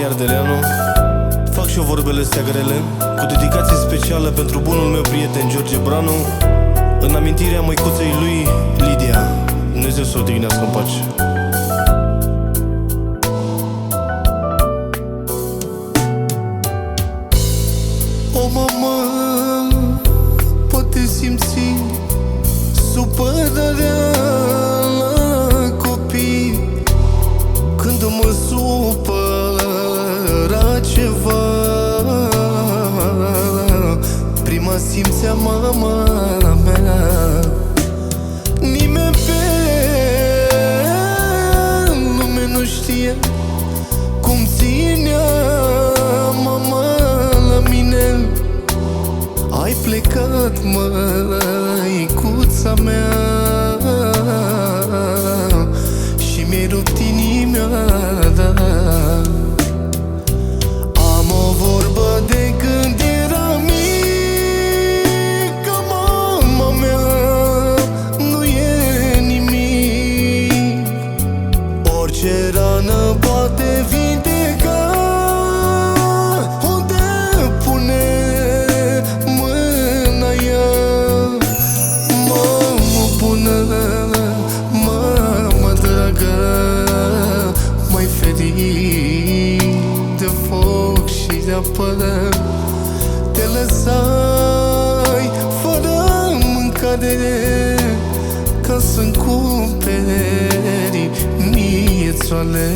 Ardeleanu. Fac și eu vorbele astea grele, cu dedicație specială pentru bunul meu prieten George Branu, în amintirea măicuței lui Lidia. Dumnezeu să o odihnească în pace. O, mamă, poate simți supărarea la copii când mă supăra ceva. Prima simțea mama mea. Nimeni pe lume nu știe cum ținea mama la mine. Ai plecat, măicuța mea, și mi-ai rupt inima, da. Am o vorbă de când eram mic, că mama mea nu e nimic. Orice rană poate vindeca unde pune mâna ea. Mamă bună, mamă dragă, m-ai ferit de foc și de apă. Te lăsai fără mâncare ca să-mi cumperi mie țoale.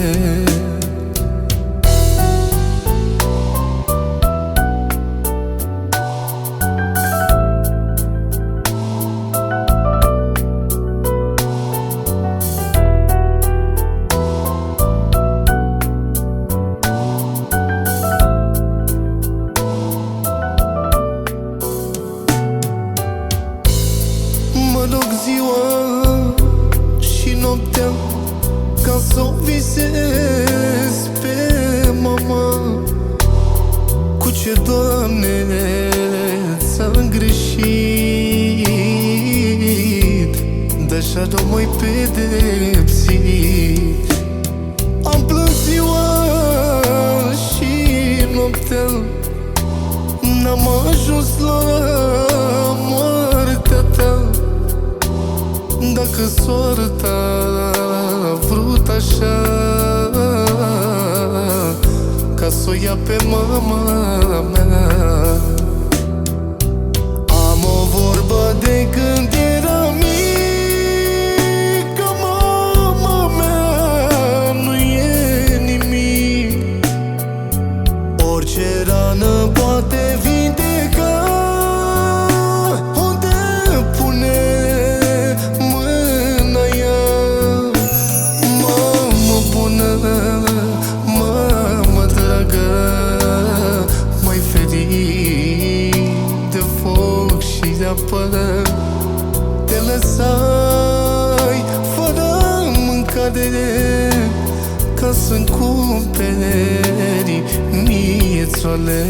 Mă rog ziua și noaptea ca s-o visez pe mama. Cu ce, Doamne, ți-am greșit, de-așa nu mai pedepsit. Am plâns ziua și noaptea, n-am ajuns la moartea ta. Dacă soarta a vrut așa ca s-o ia pe mama mea. Am o vorbă de când eram mic, că mama mea nu e nimic. Orice rană poate vindeca unde pune mâna ea. Mamă bună, mamă dragă, m-ai ferit de foc și de apă. Te lăsai fără mâncare ca să-mi cumperi mie țoale.